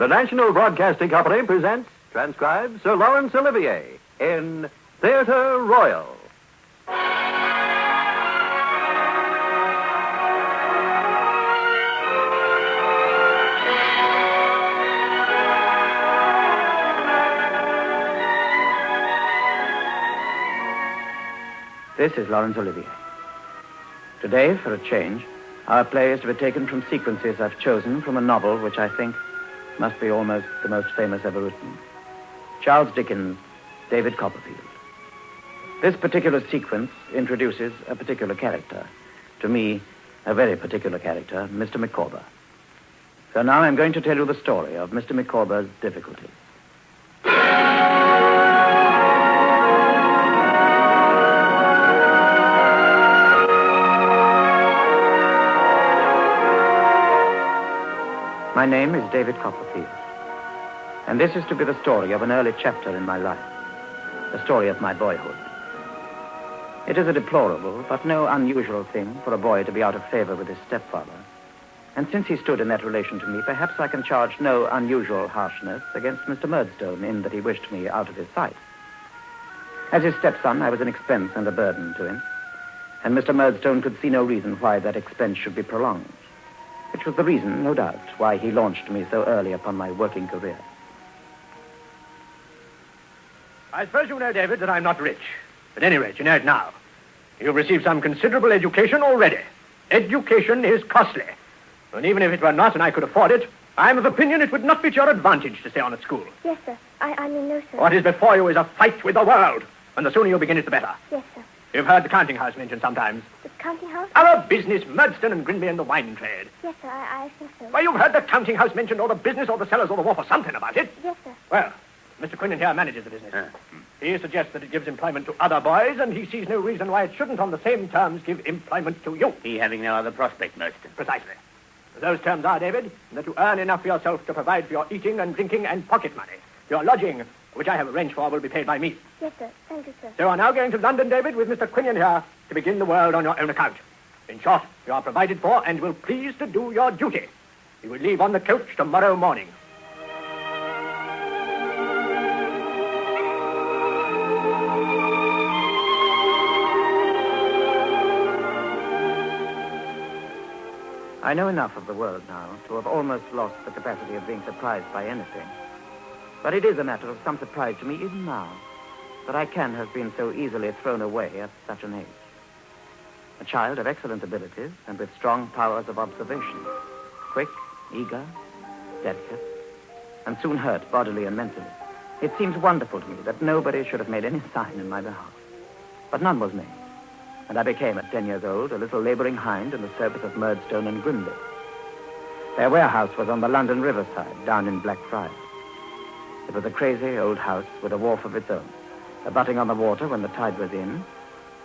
The National Broadcasting Company presents, transcribes, Sir Laurence Olivier in Theatre Royal. This is Laurence Olivier. Today, for a change, our play is to be taken from sequences I've chosen from a novel which I think must be almost the most famous ever written. Charles Dickens' David Copperfield. This particular sequence introduces a particular character. To me, a very particular character, Mr. Micawber. So now I'm going to tell you the story of Mr. Micawber's difficulties. My name is David Copperfield, and this is to be the story of an early chapter in my life, the story of my boyhood. It is a deplorable but no unusual thing for a boy to be out of favor with his stepfather, and since he stood in that relation to me, perhaps I can charge no unusual harshness against Mr. Murdstone in that he wished me out of his sight. As his stepson, I was an expense and a burden to him, and Mr. Murdstone could see no reason why that expense should be prolonged. Which was the reason, no doubt, why he launched me so early upon my working career. I suppose you know, David, that I'm not rich. At any rate, you know it now. You've received some considerable education already. Education is costly. And even if it were not and I could afford it, I'm of opinion it would not be to your advantage to stay on at school. Yes, sir. I mean, no, sir. What is before you is a fight with the world. And the sooner you begin it, the better. Yes, sir. You've heard the counting house mentioned sometimes. The counting house? Our business, Murdstone and Grinby and the wine trade. Yes, sir, I think so. Well, you've heard the counting house mentioned, or the business, or the cellars, or the wharf, or something about it. Yes, sir. Well, Mr. Quinlan here manages the business. He suggests that it gives employment to other boys, and he sees no reason why it shouldn't, on the same terms, give employment to you. He having no other prospect, Murdstone. Precisely. Those terms are, David, that you earn enough for yourself to provide for your eating and drinking and pocket money. Your lodging, which I have arranged for, will be paid by me. Yes, sir. Thank you, sir. So you are now going to London, David, with Mr. Quinion here, to begin the world on your own account. In short, you are provided for and will please to do your duty. You will leave on the coach tomorrow morning. I know enough of the world now to have almost lost the capacity of being surprised by anything. But it is a matter of some surprise to me even now that I can have been so easily thrown away at such an age. A child of excellent abilities and with strong powers of observation, quick, eager, delicate, and soon hurt bodily and mentally. It seems wonderful to me that nobody should have made any sign in my behalf. But none was made. And I became, at 10 years old, a little laboring hind in the service of Murdstone and Grimby. Their warehouse was on the London riverside, down in Blackfriars. It was a crazy old house with a wharf of its own, abutting on the water when the tide was in,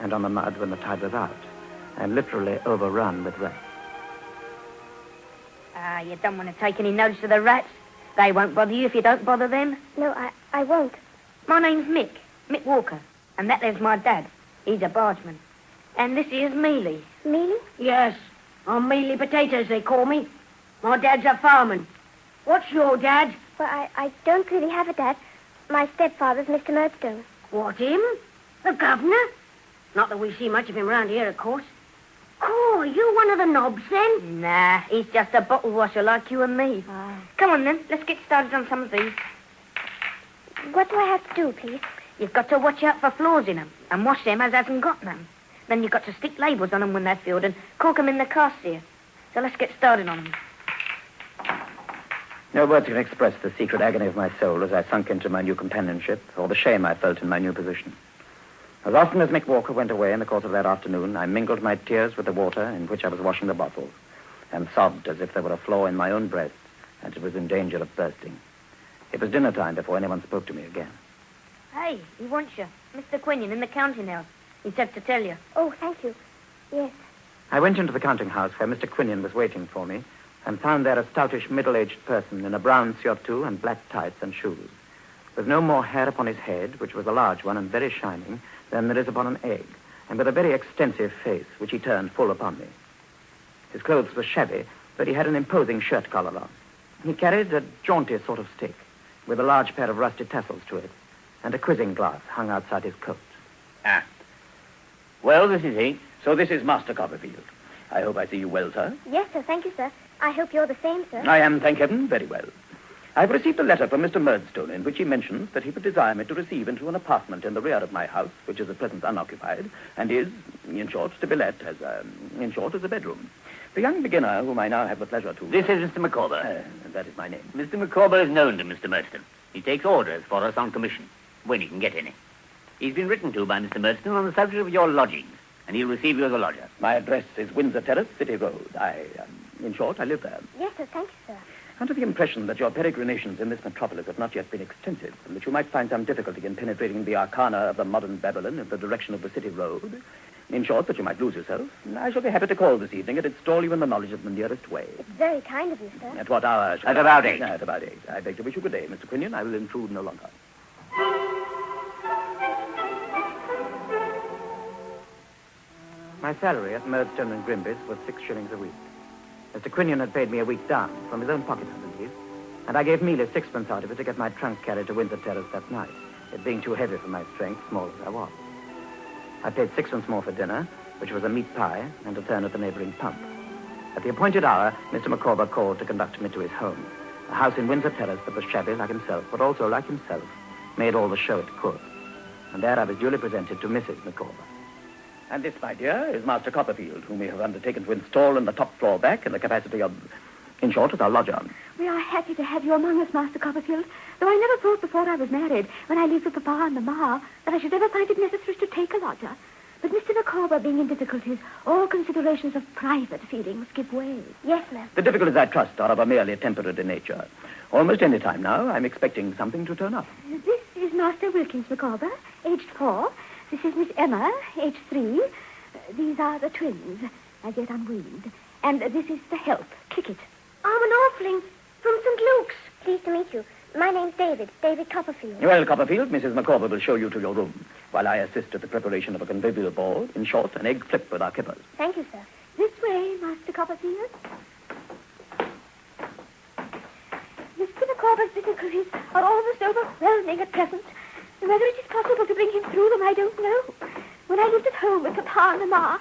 and on the mud when the tide was out, and literally overrun with rats. You don't want to take any notice of the rats. They won't bother you if you don't bother them. No, I won't. My name's Mick Walker, and that there's my dad. He's a bargeman. And this is Mealy. Mealy? Yes, I'm Mealy Potatoes, they call me. My dad's a fireman. What's your dad? Well, I don't really have a dad. My stepfather's Mr. Murdstone. What, him? The governor? Not that we see much of him around here, of course. Cool, are you one of the knobs, then? Nah, he's just a bottle washer like you and me. Come on, then. Let's get started on some of these. What do I have to do, please? You've got to watch out for flaws in them and wash them as hasn't got none. Then you've got to stick labels on them when they're filled and cork them in the cassia. So let's get started on them. No words can express the secret agony of my soul as I sunk into my new companionship, or the shame I felt in my new position. As often as Mick Walker went away in the course of that afternoon, I mingled my tears with the water in which I was washing the bottles, and sobbed as if there were a flaw in my own breast, and it was in danger of bursting. It was dinner time before anyone spoke to me again. Hey, he wants you. Mr. Quinion in the counting house. He said to tell you. Oh, thank you. Yes. I went into the counting house where Mr. Quinion was waiting for me, and found there a stoutish, middle-aged person in a brown surtout and black tights and shoes, with no more hair upon his head, which was a large one and very shining, than there is upon an egg, and with a very extensive face, which he turned full upon me. His clothes were shabby, but he had an imposing shirt collar on. He carried a jaunty sort of stick with a large pair of rusty tassels to it and a quizzing glass hung outside his coat. Ah. Well, this is he. So this is Master Copperfield. I hope I see you well, sir. Yes, sir. Thank you, sir. I hope you're the same, sir. I am, thank heaven, very well. I've received a letter from Mr. Murdstone in which he mentions that he would desire me to receive into an apartment in the rear of my house, which is at present unoccupied, and is, in short, to be let as a bedroom. The young beginner whom I now have the pleasure to... This is Mr. Micawber. That is my name. Mr. Micawber is known to Mr. Murdstone. He takes orders for us on commission, when he can get any. He's been written to by Mr. Murdstone on the subject of your lodgings, and he'll receive you as a lodger. My address is Windsor Terrace, City Road. In short, I live there. Yes, sir. Thank you, sir. Under the impression that your peregrinations in this metropolis have not yet been extensive, and that you might find some difficulty in penetrating the arcana of the modern Babylon in the direction of the City Road, in short, that you might lose yourself, I shall be happy to call this evening and install you in the knowledge of the nearest way. It's very kind of you, sir. At what hour? At about 8. At about 8. I beg to wish you good day, Mr. Quinion. I will intrude no longer. My salary at Murdstone and Grimby's was 6 shillings a week. Mr. Quinion had paid me a week down, from his own pocket, I believe, and I gave Mealy 6pence out of it to get my trunk carried to Windsor Terrace that night, it being too heavy for my strength, small as I was. I paid 6pence more for dinner, which was a meat pie and a turn at the neighboring pump. At the appointed hour, Mr. Micawber called to conduct me to his home, a house in Windsor Terrace that was shabby like himself, but also, like himself, made all the show it could. And there I was duly presented to Mrs. Micawber. And this, my dear, is Master Copperfield, whom we have undertaken to install in the top floor back in the capacity of, in short, as our lodger. We are happy to have you among us, Master Copperfield, though I never thought before I was married, when I lived with Papa and Mamma, that I should ever find it necessary to take a lodger. But Mr. Micawber being in difficulties, all considerations of private feelings give way. Yes, ma'am. The difficulties, I trust, are of a merely temporary nature. Almost any time now, I'm expecting something to turn up. This is Master Wilkins Micawber, aged 4. This is Miss Emma, aged 3. These are the twins, as yet unweaned. And this is the help, Kickett. I'm an orphan from St. Luke's. Pleased to meet you. My name's David Copperfield. Well, Copperfield, Mrs. Micawber will show you to your room, while I assist at the preparation of a convivial board, in short, an egg flip with our kippers. Thank you, sir. This way, Master Copperfield. Mr. Micawber's difficulties are almost overwhelming at present. Whether it is possible to bring him through them, I don't know. When I lived at home with Papa and Mamma,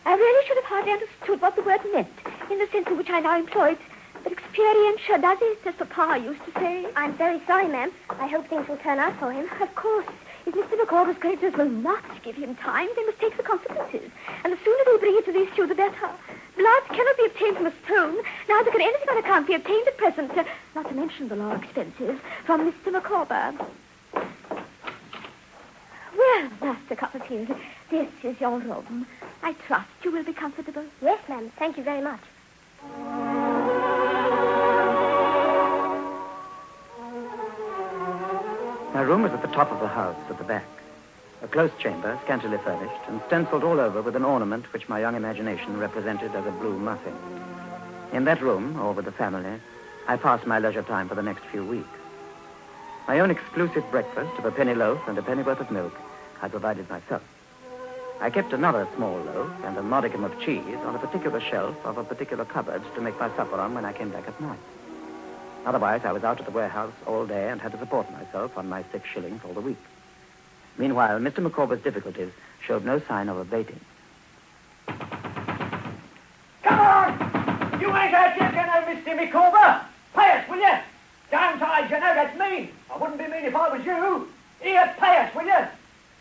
I really should have hardly understood what the word meant, in the sense in which I now employ it. But experience does it, as Papa used to say. I'm very sorry, ma'am. I hope things will turn out for him. Of course, if Mr. Micawber's creditors will not give him time, they must take the consequences. And the sooner they bring it to the issue, the better. Blood cannot be obtained from a stone. Neither can anything on account be obtained at present, not to mention the law expenses, from Mr. Micawber. Well, Master Copperfield, this is your room. I trust you will be comfortable. Yes, ma'am. Thank you very much. My room was at the top of the house, at the back. A close chamber, scantily furnished, and stenciled all over with an ornament which my young imagination represented as a blue muffin. In that room, or with the family, I passed my leisure time for the next few weeks. My own exclusive breakfast of a penny loaf and a pennyworth of milk I provided myself. I kept another small loaf and a modicum of cheese on a particular shelf of a particular cupboard to make my supper on when I came back at night. Otherwise, I was out at the warehouse all day and had to support myself on my 6 shillings all the week. Meanwhile, Mr. Micawber's difficulties showed no sign of abating. Come on! You ain't out yet, you know, Mr. Micawber. Pay us, will you? Downsides, you know, that's mean. I wouldn't be mean if I was you. Here, pay us, will you?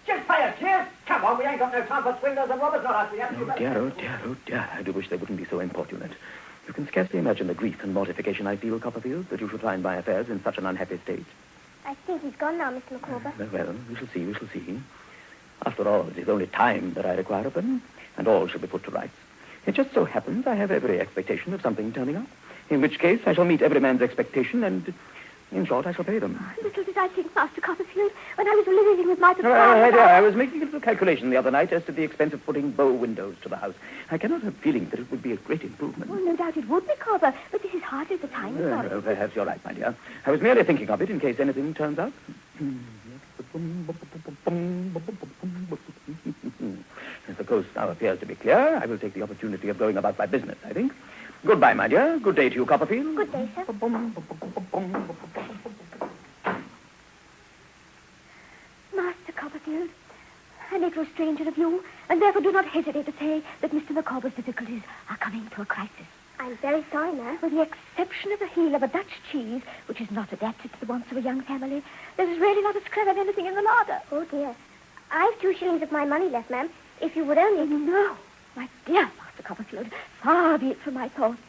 Just pay us, yes? Come on, we ain't got no time for swindlers and robbers, not us. We haven't. Oh, dear, oh, dear, oh, dear. I do wish they wouldn't be so importunate. You can scarcely imagine the grief and mortification I feel, Copperfield, that you should find my affairs in such an unhappy state. I think he's gone now, Mr. Micawber. Well, we shall see. After all, it is only time that I require of them, and all shall be put to rights. It just so happens I have every expectation of something turning up, in which case I shall meet every man's expectation, and, in short, I shall pay them. Little did I think, Master Copperfield, when I was living with my papa. I was making a little calculation the other night as to the expense of putting bow windows to the house. I cannot help feeling that it would be a great improvement. Well, no doubt it would, Micawber, but this is hardly the time for it. Perhaps you're right, my dear. I was merely thinking of it in case anything turns out. As the coast now appears to be clear, I will take the opportunity of going about my business, I think. Goodbye, my dear. Good day to you, Copperfield. Good day, sir. Master Copperfield, I make no stranger of you, and therefore do not hesitate to say that Mr. Micawber's difficulties are coming to a crisis. I'm very sorry, ma'am. With the exception of the heel of a Dutch cheese, which is not adapted to the wants of a young family, there is really not a scrap of anything in the larder. Oh, dear. I've 2 shillings of my money left, ma'am. If you would only... No, my dear Master Copperfield, far be it from my thoughts.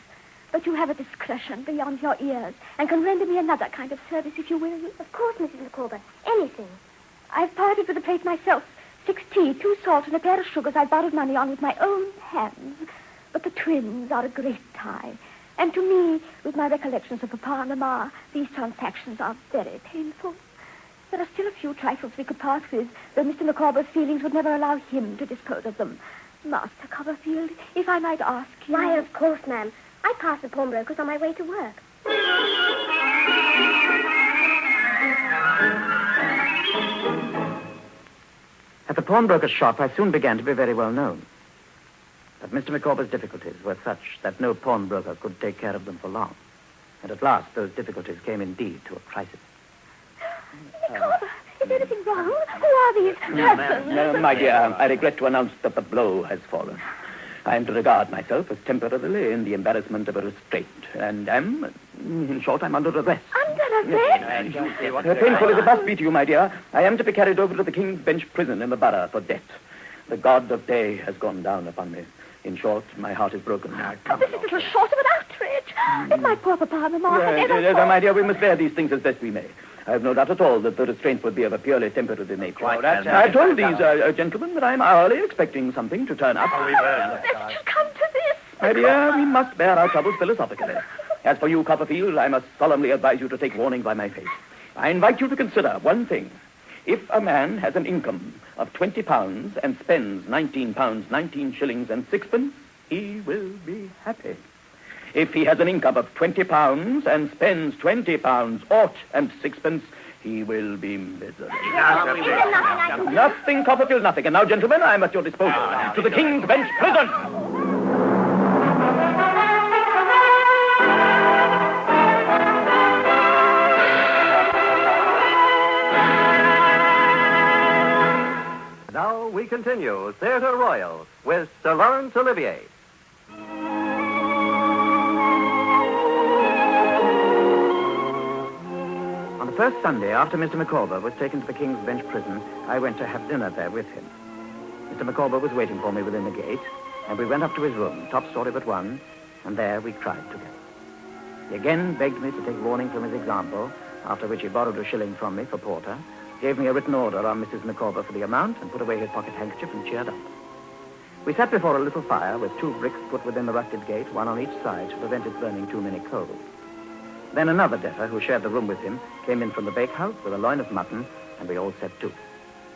But you have a discretion beyond your ears, and can render me another kind of service if you will. Of course, Mrs. Micawber. Anything. I've parted with the plate myself. 6 tea, 2 salt, and a pair of sugars I borrowed money on with my own hands. But the twins are a great tie. And to me, with my recollections of Papa and Mamma, these transactions are very painful. There are still a few trifles we could part with, though Mr. Micawber's feelings would never allow him to dispose of them. Master Copperfield, if I might ask you... Why, of course, ma'am. I pass the pawnbrokers on my way to work. At the pawnbroker's shop, I soon began to be very well known. But Mr. Micawber's difficulties were such that no pawnbroker could take care of them for long. And at last, those difficulties came indeed to a crisis. Micawber, is anything wrong? Who are these persons? No, my dear, I regret to announce that the blow has fallen. I am to regard myself as temporarily in the embarrassment of a restraint, and am, in short, I'm under arrest. Under arrest? Painful as it must be to you, my dear, I am to be carried over to the King's Bench prison in the borough for debt. The god of day has gone down upon me. In short, my heart is broken. This is little short of an outrage. If my poor Papa and Mamma had ever thought... My dear, we must bear these things as best we may. I have no doubt at all that the restraint would be of a purely temporary nature. I've told these gentlemen that I'm hourly expecting something to turn up. Let's just come to this. My dear, we must bear our troubles philosophically. As for you, Copperfield, I must solemnly advise you to take warning by my face. I invite you to consider one thing. If a man has an income of £20 and spends £19, 19 shillings and 6pence, he will be happy. If he has an income of £20 and spends £20 ought and 6pence, he will be miserable. Nothing, Copperfield, nothing. And now, gentlemen, I am at your disposal. To the King's Bench prison! Now we continue Theatre Royal with Sir Laurence Olivier. On the first Sunday after Mr. Micawber was taken to the King's Bench prison, I went to have dinner there with him. Mr. Micawber was waiting for me within the gate, and we went up to his room, top story but one, and there we cried together. He again begged me to take warning from his example, after which he borrowed a shilling from me for porter, gave me a written order on Mrs. Micawber for the amount, and put away his pocket handkerchief and cheered up. We sat before a little fire with 2 bricks put within the rusted gate, one on each side to prevent its burning too many coals. Then another debtor who shared the room with him came in from the bakehouse with a loin of mutton, and we all set to.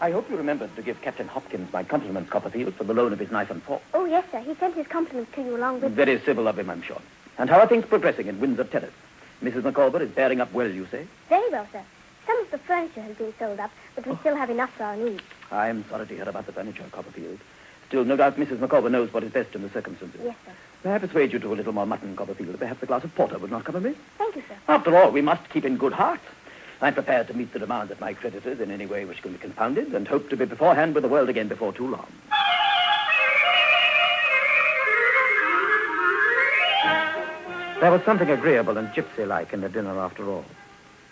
I hope you remembered to give Captain Hopkins my compliments, Copperfield, for the loan of his knife and fork. Oh, yes, sir. He sent his compliments to you along with... Very civil of him, I'm sure. And how are things progressing in Windsor Terrace? Mrs. Micawber is bearing up well, you say? Very well, sir. Some of the furniture has been sold up, but we still have enough for our needs. I'm sorry to hear about the furniture, Copperfield. Still, no doubt Mrs. Micawber knows what is best in the circumstances. Yes, sir. May I persuade you to a little more mutton, Copperfield? Perhaps a glass of porter would not come amiss. Thank you, sir. After all, we must keep in good heart. I'm prepared to meet the demands of my creditors in any way which can be confounded, and hope to be beforehand with the world again before too long. There was something agreeable and gypsy-like in the dinner after all.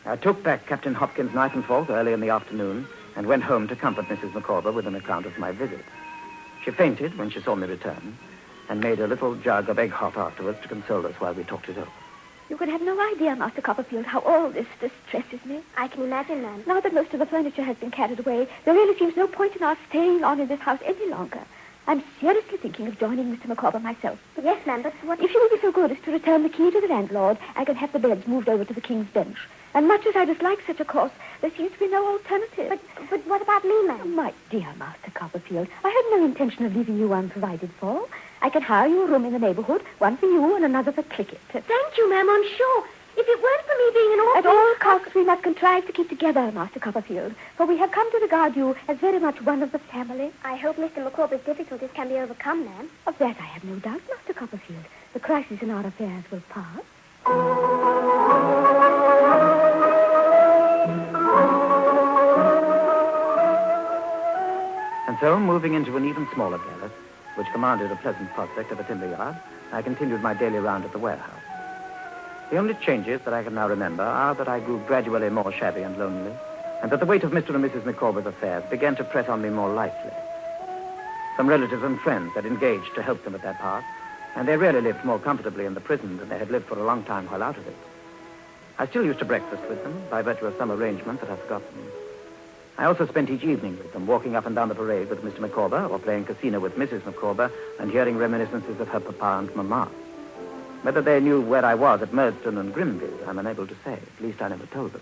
I took back Captain Hopkins' knife and fork early in the afternoon and went home to comfort Mrs. Micawber with an account of my visit. She fainted when she saw me return and made a little jug of egg hot afterwards to console us while we talked it over. You could have no idea, Master Copperfield, how all this distresses me. I can imagine, ma'am. Now that most of the furniture has been carried away, there really seems no point in our staying on in this house any longer. I'm seriously thinking of joining Mr. Micawber myself. Yes, ma'am, but what... If you will be so good as to return the key to the landlord, I can have the beds moved over to the King's Bench. And much as I dislike such a course, there seems to be no alternative. But what about me, ma'am? My dear Master Copperfield, I had no intention of leaving you unprovided for. I can hire you a room in the neighborhood, one for you and another for Clickett. Thank you, ma'am, I'm sure. If it weren't for me being an orphan... At all costs, we must contrive to keep together, Master Copperfield, for we have come to regard you as very much one of the family. I hope Mr. Micawber's difficulties can be overcome, ma'am. Of that I have no doubt, Master Copperfield. the crisis in our affairs will pass. And so, moving into an even smaller garret, which commanded a pleasant prospect of a timber yard, I continued my daily round at the warehouse. The only changes that I can now remember are that I grew gradually more shabby and lonely, and that the weight of Mr. and Mrs. Micawber's affairs began to press on me more lightly. Some relatives and friends had engaged to help them with their part, and they really lived more comfortably in the prison than they had lived for a long time while out of it. I still used to breakfast with them, by virtue of some arrangement that I've forgotten. I also spent each evening with them, walking up and down the parade with Mr. Micawber, or playing casino with Mrs. Micawber, and hearing reminiscences of her papa and mamma. Whether they knew where I was at Murdstone and Grimville, I'm unable to say. At least I never told them.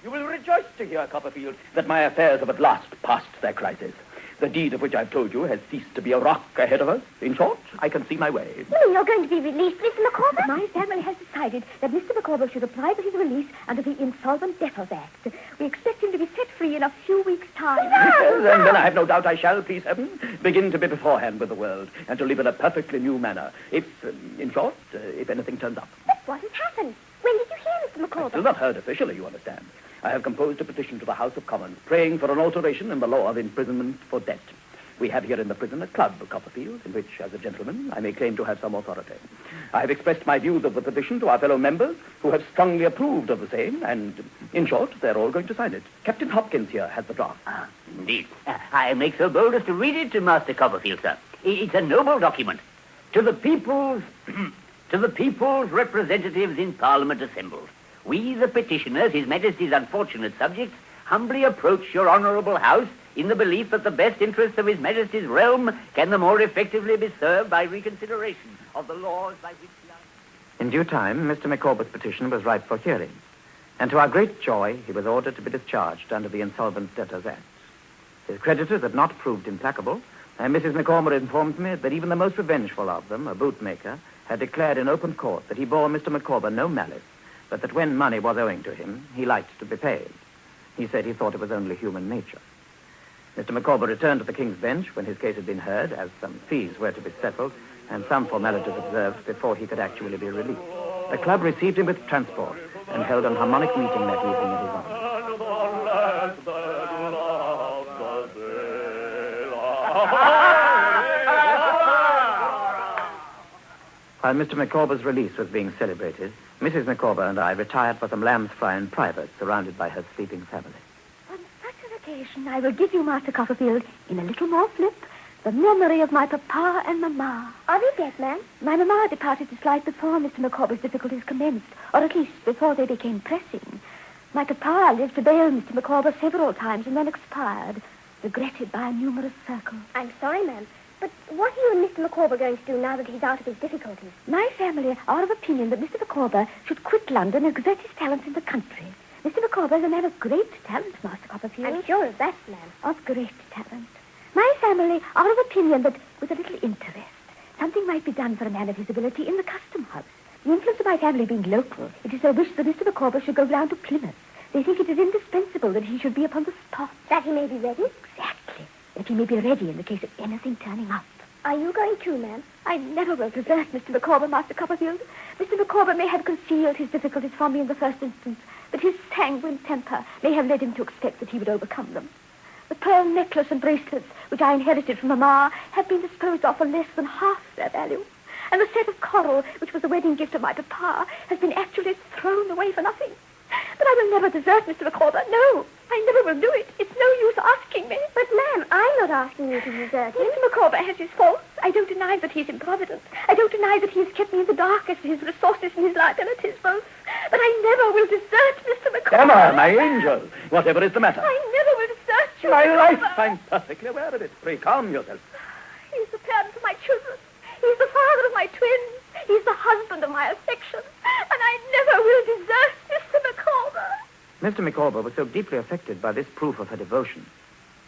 You will rejoice to hear, Copperfield, that my affairs have at last passed their crisis. The deed of which I've told you has ceased to be a rock ahead of us. In short, I can see my way. You mean you're going to be released, Mr. Micawber? My family has decided that Mr. Micawber should apply for his release under the Insolvent Debtors Act. We expect him to be set free in a few weeks' time. Then I have no doubt I shall, please heaven, begin to be beforehand with the world and to live in a perfectly new manner. If, in short, if anything turns up. But what has happened? When did you hear, Mr. Micawber? I've still not heard officially, you understand. I have composed a petition to the House of Commons, praying for an alteration in the law of imprisonment for debt. We have here in the prison a club, Copperfield, in which, as a gentleman, I may claim to have some authority. I have expressed my views of the petition to our fellow members, who have strongly approved of the same, and, in short, they're all going to sign it. Captain Hopkins here has the draft. Indeed. I make so bold as to read it to Master Copperfield, sir. It's a noble document. To the people's representatives in Parliament assembled, we, the petitioners, His Majesty's unfortunate subjects, humbly approach your honourable house in the belief that the best interests of His Majesty's realm can the more effectively be served by reconsideration of the laws by which we are... In due time, Mr. Micawber's petition was ripe for hearing, and to our great joy, he was ordered to be discharged under the Insolvent Debtors Act. His creditors had not proved implacable, and Mrs. Micawber informed me that even the most revengeful of them, a bootmaker, had declared in open court that he bore Mr. Micawber no malice, but that when money was owing to him, he liked to be paid. He said he thought it was only human nature. Mr. Micawber returned to the King's Bench when his case had been heard, as some fees were to be settled and some formalities observed before he could actually be released. The club received him with transport and held an harmonic meeting that evening at his honor. While Mr. Micawber's release was being celebrated, Mrs. Micawber and I retired for some lamb's fry in private, surrounded by her sleeping family. On such an occasion, I will give you, Master Copperfield, in a little more flip, the memory of my papa and mamma. Are they dead, ma'am? My mamma departed this life before Mr. Micawber's difficulties commenced, or at least before they became pressing. My papa lived to bail Mr. Micawber several times and then expired, regretted by a numerous circle. I'm sorry, ma'am. But what are you and Mr. Micawber going to do now that he's out of his difficulties? My family are of opinion that Mr. Micawber should quit London and exert his talents in the country. Mr. Micawber is a man of great talent, Master Copperfield. I'm sure of that, ma'am. Of great talent. My family are of opinion that, with a little interest, something might be done for a man of his ability in the custom house. The influence of my family being local, it is their wish that Mr. Micawber should go round to Plymouth. They think it is indispensable that he should be upon the spot. That he may be ready? Exactly. That he may be ready in the case of anything turning up. Are you going too, ma'am? I never will desert Mr. Micawber, Master Copperfield. Mr. Micawber may have concealed his difficulties from me in the first instance, but his sanguine temper may have led him to expect that he would overcome them. The pearl necklace and bracelets, which I inherited from Mamma, have been disposed of for less than half their value. And the set of coral, which was the wedding gift of my papa, has been actually thrown away for nothing. But I will never desert Mr. Micawber. No, I never will do it. It's no use asking me. But, ma'am, I'm not asking you to desert him. Mr. Micawber has his faults. I don't deny that he's improvident. I don't deny that he has kept me in the dark as to his resources and his liabilities both. But I never will desert Mr. Micawber. Emma, my angel, whatever is the matter? I never will desert you, My Mr. life, Micawber. I'm perfectly aware of it. Pray, calm yourself. He's the parent of my children. He's the father of my twins. He's the husband of my affection. And I never will desert Mr. Micawber. Mr. Micawber was so deeply affected by this proof of her devotion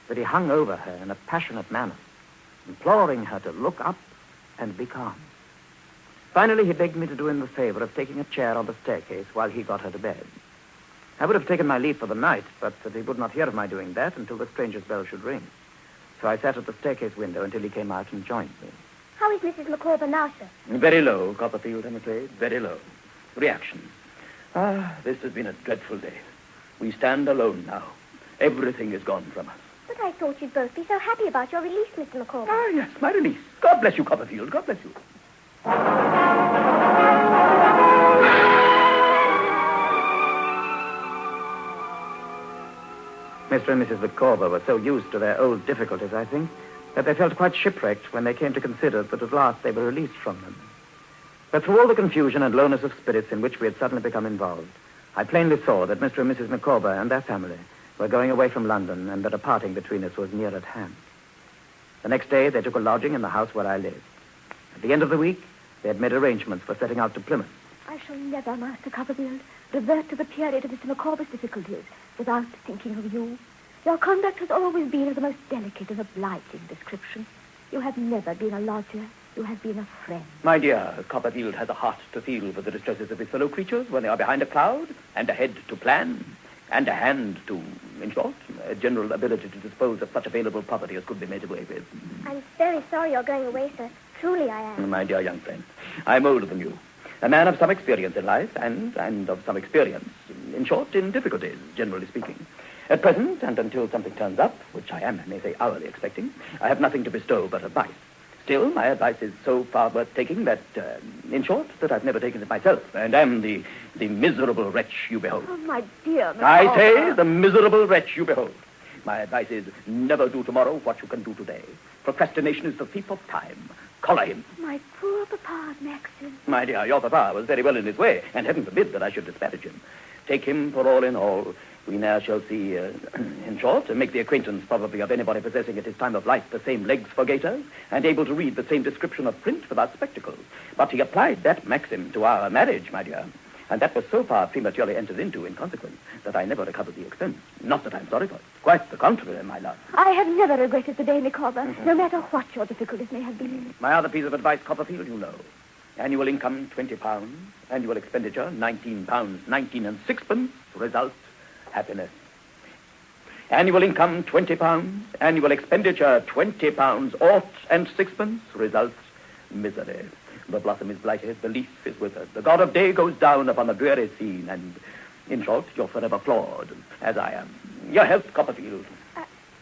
that he hung over her in a passionate manner, imploring her to look up and be calm. Finally, he begged me to do him the favor of taking a chair on the staircase while he got her to bed. I would have taken my leave for the night, but that he would not hear of my doing that until the stranger's bell should ring. So I sat at the staircase window until he came out and joined me. How is Mrs. Micawber now, sir? Very low, Copperfield, I'm afraid. Very low. Reaction. This has been a dreadful day. We stand alone now. Everything is gone from us. But I thought you'd both be so happy about your release, Mr. Micawber. Yes, my release. God bless you, Copperfield. God bless you. Mr. and Mrs. Micawber were so used to their old difficulties, I think, that they felt quite shipwrecked when they came to consider that at last they were released from them. But through all the confusion and lowness of spirits in which we had suddenly become involved, I plainly saw that Mr. and Mrs. Micawber and their family were going away from London and that a parting between us was near at hand. The next day, they took a lodging in the house where I lived. At the end of the week, they had made arrangements for setting out to Plymouth. I shall never, Master Copperfield, revert to the period of Mr. Micawber's difficulties without thinking of you. Your conduct has always been of the most delicate and obliging description. You have never been a lodger. You have been a friend. My dear, Copperfield has a heart to feel for the distresses of his fellow creatures when they are behind a cloud, and a head to plan, and a hand to, in short, a general ability to dispose of such available property as could be made away with. I'm very sorry you're going away, sir. Truly I am. My dear young friend, I'm older than you. A man of some experience in life and of some experience, in short, in difficulties, generally speaking. At present, and until something turns up, which I am, I may say, hourly expecting, I have nothing to bestow but advice. Still, my advice is so far worth taking that, in short, that I've never taken it myself, and am the miserable wretch you behold. Oh, my dear Micawber. I say, the miserable wretch you behold. My advice is, never do tomorrow what you can do today. Procrastination is the thief of time. Collar him. My poor papa, Maxim. My dear, your papa was very well in his way, and heaven forbid that I should disparage him. Take him for all in all. We now shall see, in short, make the acquaintance probably of anybody possessing at his time of life the same legs for gaiters and able to read the same description of print without spectacles. But he applied that maxim to our marriage, my dear, and that was so far prematurely entered into in consequence that I never recovered the expense. Not that I'm sorry for it. Quite the contrary, my love. I have never regretted the day, Micawber, no matter what your difficulties may have been. My other piece of advice, Copperfield, you know. Annual income, £20. Annual expenditure, £19, 19 and sixpence. Result, happiness. Annual income, £20. Annual expenditure, £20, aught and sixpence. Result, misery. The blossom is blighted, the leaf is withered. The god of day goes down upon the dreary scene, and, in short, you're forever flawed, as I am. Your health, Copperfield.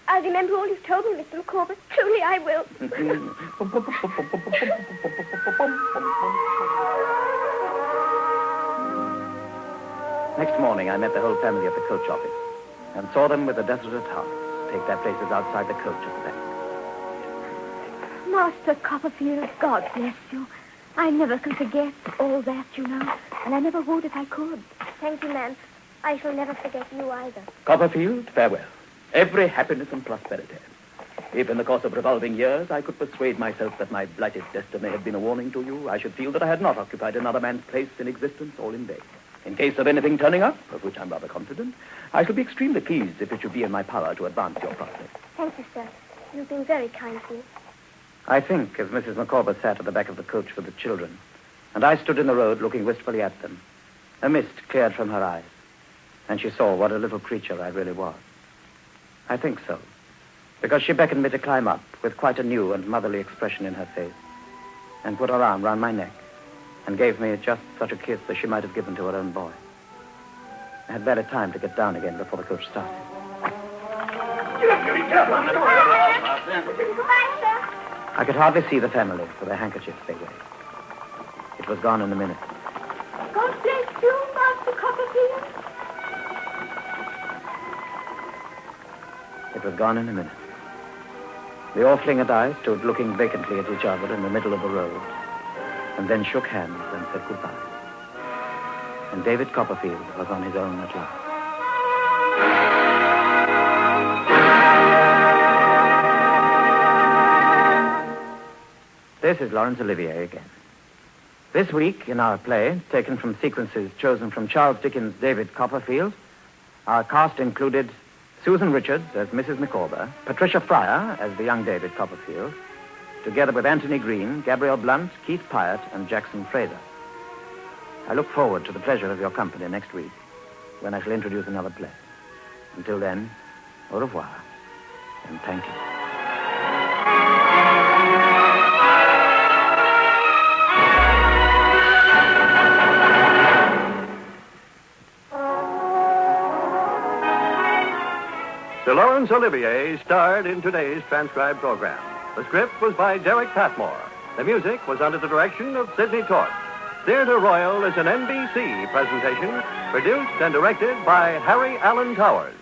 I'll remember all you've told me, Mr. Micawber. Truly I will. Next morning, I met the whole family at the coach office and saw them with a desolate hearts take their places outside the coach at the back. Master Copperfield, God bless you. I never can forget all that, you know, and I never would if I could. Thank you, ma'am. I shall never forget you either. Copperfield, farewell. Every happiness and prosperity. If in the course of revolving years I could persuade myself that my blighted destiny had been a warning to you, I should feel that I had not occupied another man's place in existence all in vain. In case of anything turning up, of which I'm rather confident, I should be extremely pleased if it should be in my power to advance your prospects. Thank you, sir. You've been very kind to me. I think, as Mrs. Micawber sat at the back of the coach with the children, and I stood in the road looking wistfully at them, a mist cleared from her eyes, and she saw what a little creature I really was. I think so, because she beckoned me to climb up with quite a new and motherly expression in her face, and put her arm round my neck, and gave me just such a kiss as she might have given to her own boy. I had barely time to get down again before the coach started. I could hardly see the family for their handkerchiefs they waved. It was gone in a minute. God bless you, Master Copperfield. It was gone in a minute. The Orfling and I stood looking vacantly at each other in the middle of the road, and then shook hands and said goodbye. And David Copperfield was on his own at last. This is Laurence Olivier again. This week, in our play, taken from sequences chosen from Charles Dickens' David Copperfield, our cast included Susan Richards as Mrs. Micawber, Patricia Fryer as the young David Copperfield, together with Anthony Green, Gabriel Blunt, Keith Pyatt, and Jackson Fraser. I look forward to the pleasure of your company next week, when I shall introduce another play. Until then, au revoir, and thank you. Sir Laurence Olivier starred in today's transcribed program. The script was by Derek Patmore. The music was under the direction of Sidney Torch. Theatre Royal is an NBC presentation, produced and directed by Harry Allen Towers.